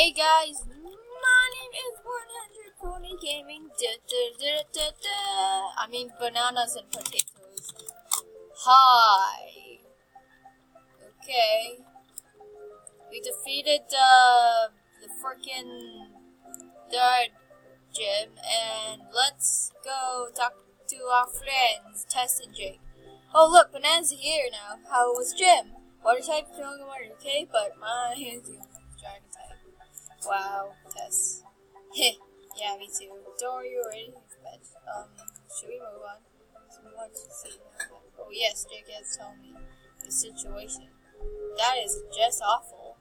Hey guys, my name is 120 Gaming. I mean bananas and potatoes. Hi. Okay. We defeated the freaking third gym, and let's go talk to our friends, Tess and Jake. Oh look, Banana's here now. How was gym? Water type, feeling water, okay? But my hands are dragon type. Wow, Tess. Yeah, me too. Don't worry, you're ready. Should we move on? So we want to see. Oh yes, Jake has told me the situation. That is just awful.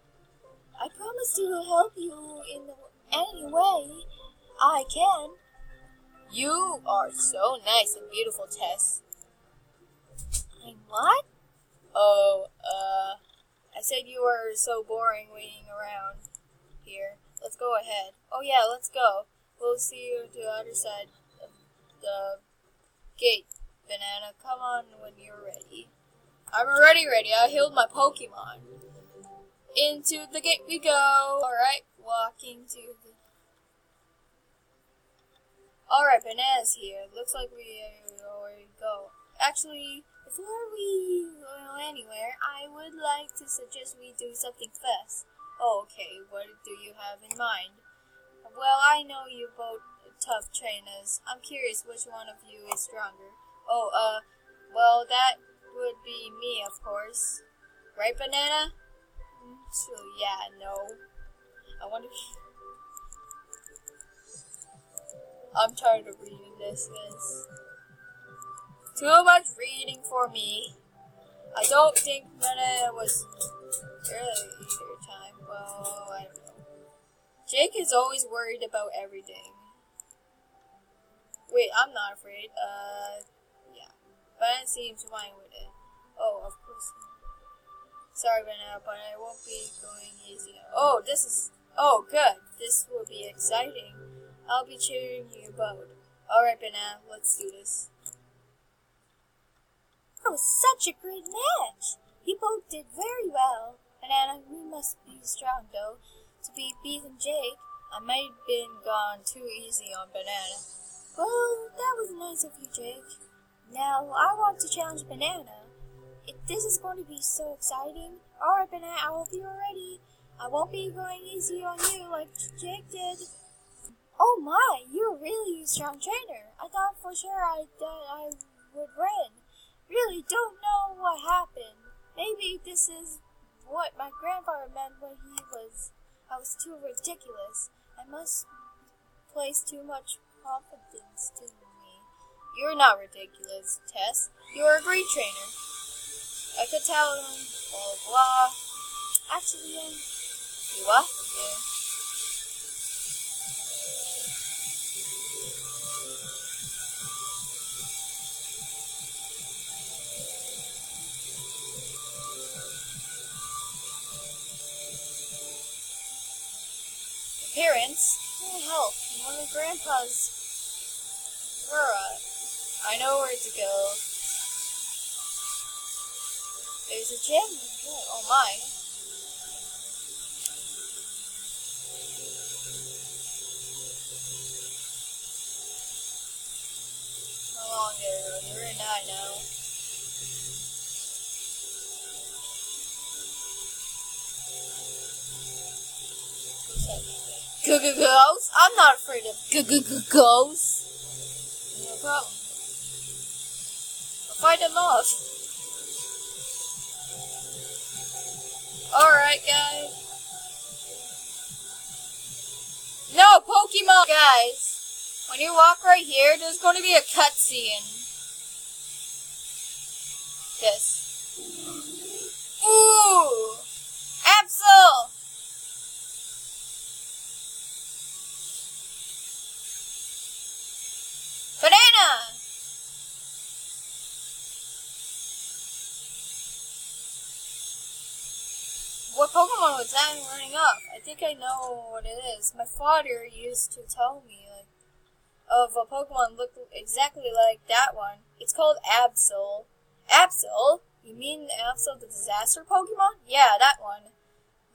I promise to help you in any way I can. You are so nice and beautiful, Tess. I'm what? Oh, I said you were so boring waiting around here. Let's go ahead. Oh yeah, let's go. We'll see you at the other side of the gate. Banana, come on when you're ready. I'm already ready. I healed my Pokemon. Into the gate we go. Alright, walking to the... Alright, Banana's here. Looks like we already go. Actually, before we go anywhere, I would like to suggest we do something fast. Oh, okay. What do you have in mind? Well, I know you both tough trainers. I'm curious which one of you is stronger. Oh, well, that would be me, of course. Right, Banana? So, yeah, no. I wonder... I'm tired of reading this, guys. Too much reading for me. I don't think Banana was early either time. Well, I don't know. Jake is always worried about everything. Wait, I'm not afraid. Yeah. Banana seems fine with it. Oh, of course. Sorry, Banana, but I won't be going easy. Oh, this is... Oh, good. This will be exciting. I'll be cheering you both. Alright, Banana, let's do this. That was such a great match. You both did very well. Banana, we must be strong, though. To be beating Jake, I might have been gone too easy on Banana. Well, that was nice of you, Jake. Now, I want to challenge Banana. This is going to be so exciting. Alright, Banana, I hope you're ready. I won't be going easy on you like Jake did. Oh my, you're really a strong trainer. I thought for sure I would win. Really don't know what happened. Maybe this is what my grandfather meant when I was too ridiculous. I must place too much confidence to me. You're not ridiculous, Tess. You're a great trainer. I could tell him, blah, blah. Actually, you what? Yeah. Appearance? Help. One of Grandpa's Rura. I know where to go. There's a gym. Oh my. How long ago? You're in 9 now. Ghosts? I'm not afraid of ghosts. No problem. I'll fight them off. Alright, guys. No, Pokemon! Guys, when you walk right here, there's going to be a cutscene. This. Ooh! Absol! Banana! What Pokemon was that running up? I think I know what it is. My father used to tell me, of a Pokemon looked exactly like that one. It's called Absol. Absol? You mean Absol the disaster Pokemon? Yeah, that one.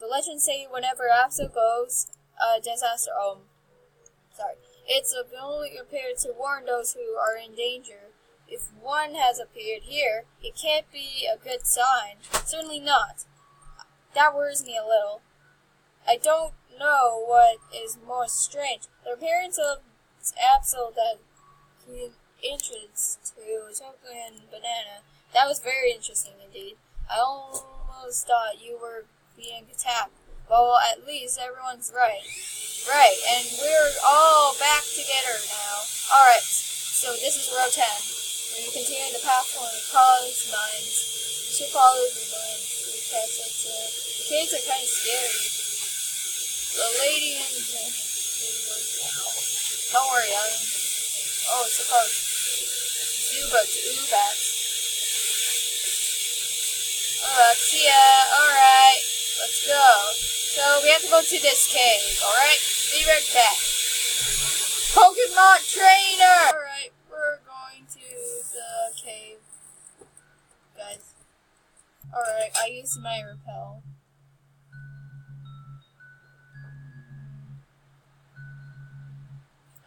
The legends say whenever Absol goes disaster. Sorry. It's only appeared to warn those who are in danger. If one has appeared here, it can't be a good sign. Certainly not. That worries me a little. I don't know what is more strange. The appearance of Absol that he introduced to chocolate and banana. That was very interesting indeed. I almost thought you were being attacked. Well, at least everyone's right. Right, and we're all back together now. Alright, so this is row 10. When you continue the path on the college mines, you should follow the mines to catch up to it. The kids are kind of scary. The lady in the... Don't worry, oh, suppose. Zubats. See ya. Alright, let's go. So, we have to go to this cave, alright? Be right back. Pokemon Trainer! Alright, we're going to the cave. Guys. Alright, I used my repel.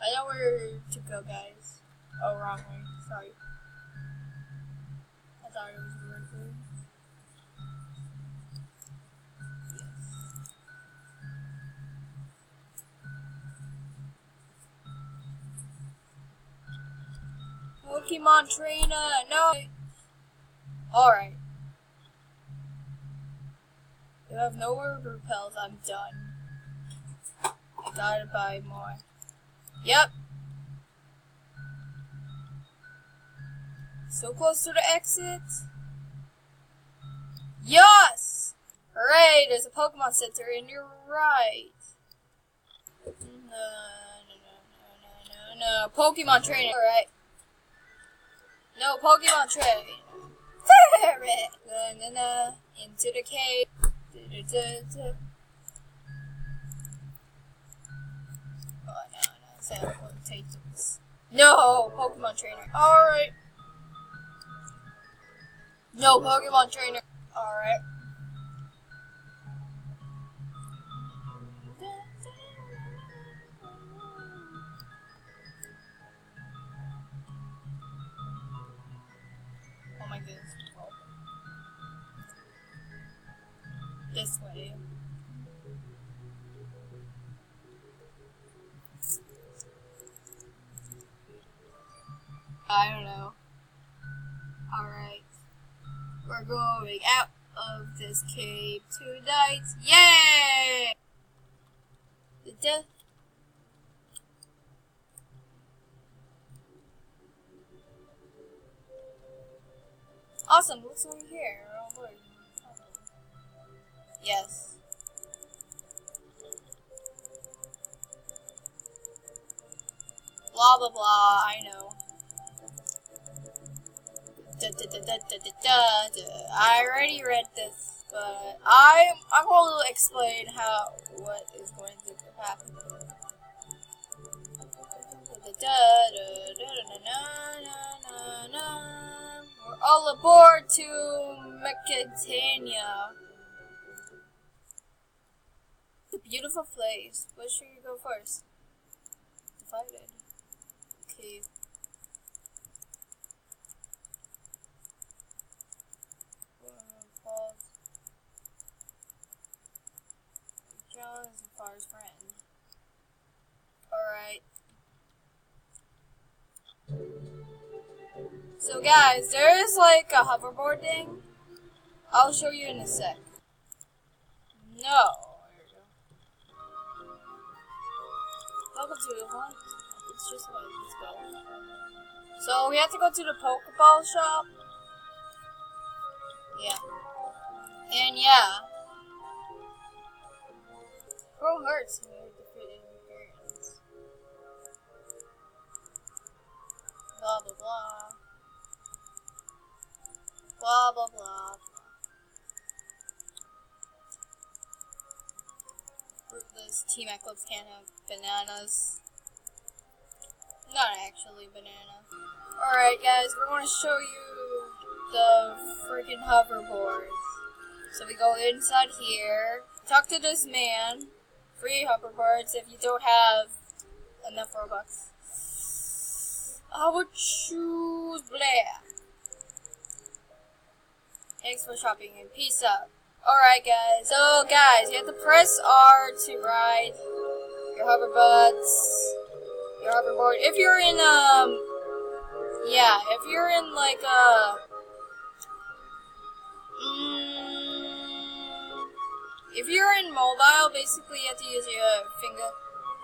I know where to go, guys. Oh, wrong way. Sorry. I thought it was the right way. Pokemon Trainer, no! Alright. You have no more repels, I'm done. I gotta buy more. Yep. So close to the exit. Yes! Hooray, there's a Pokemon Center and you're right. No. Pokemon Trainer, alright. No, Pokemon Trainer. Into the cave. Oh, no. Potatoes. No, Pokemon Trainer. Alright. No, Pokemon Trainer. Alright. Oh my goodness. This way. I don't know. Alright. We're going out of this cave tonight. Yay! Awesome, what's over here? Oh, boy. Yes. Blah blah blah, I know. I already read this, but I'm going to explain what is going to happen. We're all aboard to Macadania. It's a beautiful place. Where should you go first? Divided. Okay. John is Far's friend. Alright. So guys, there is like a hoverboard thing. I'll show you in a sec. No. There you go. Welcome to the one. It's just like, let's go. So we have to go to the Pokeball shop. Yeah. And yeah. Bro hurts when you're defeating Imperials. Blah blah blah. Blah blah blah. Fruitless Team Eclipse can't have bananas. Not actually banana. Alright guys, we're going to show you the freaking hoverboards. So we go inside here, talk to this man. free hoverboards if you don't have enough Robux. I would choose black. Thanks for shopping and peace out. Alright guys, so guys, you have to press R to ride your hoverboard. If you're in, if you're in like, if you're in mobile, basically you have to use your finger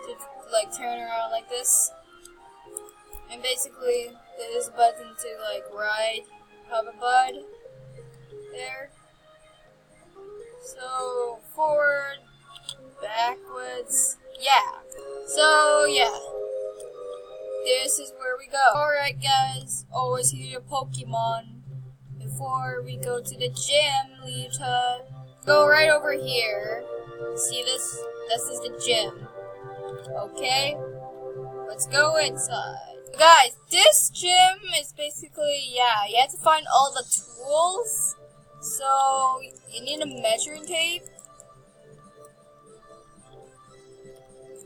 to like turn around like this. And basically, there's a button to like ride hoverboard there. So forward, backwards, yeah. So yeah, this is where we go. Alright guys, always heal your Pokemon before we go to the gym later. Go right over here. See this? This is the gym. Okay? Let's go inside. Guys, this gym is basically, you have to find all the tools. So, you need a measuring tape.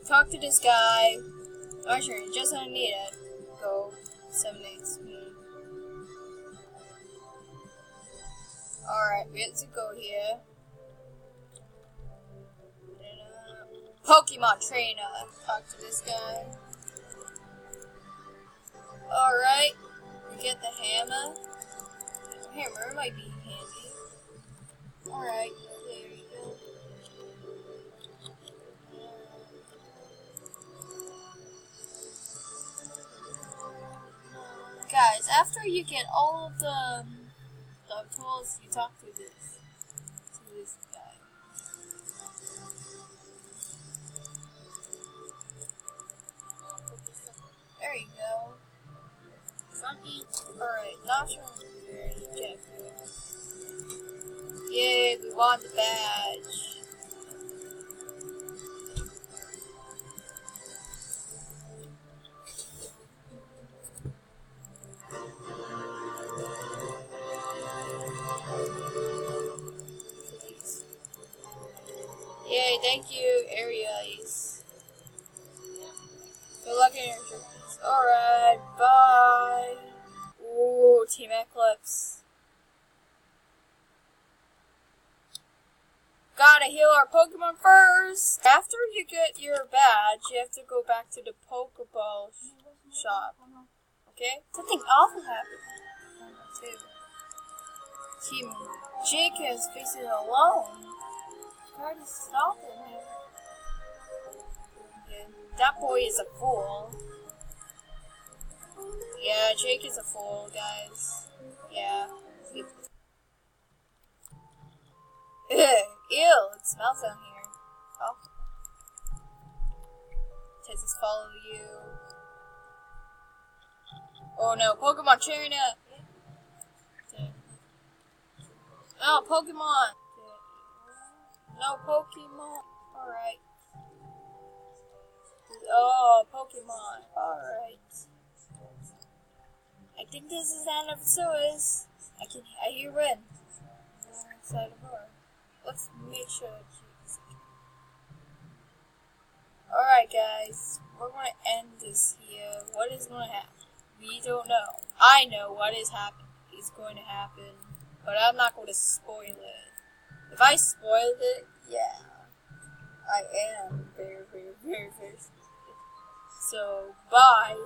Talk to this guy. Measuring, just when I need it. Go, 7 8. Alright, we have to go here. Pokemon trainer. Talk to this guy. Alright, we get the hammer. Hammer might be handy. Alright, there you go. Guys, after you get all of the tools, you talk to this guy. There you go. Alright, not sure. Yay, we won the badge. Yay, thank you, Aries. Good luck in your dreams. Alright, bye. Ooh, Team Eclipse. Gotta heal our Pokemon first. After you get your badge, you have to go back to the Pokeball shop. Okay? Something awful happened. Too. Team Jake is facing it alone. Hard to stop him. Okay. That boy is a fool. Yeah, Jake is a fool, guys. Yeah. Ew, it smells down here. Oh. Does this follow you? Oh no, Pokemon trainer! Okay. No, Pokemon! No Pokemon! Alright. Oh, Pokemon. Alright. I think this is the end of the series. I hear wind. Inside the door. Let's make sure that she's okay. Alright guys, we're going to end this here. What is going to happen? We don't know. I know what is going to happen, but I'm not going to spoil it. If I spoiled it, yeah, I am very, very, very, very stupid. So, bye.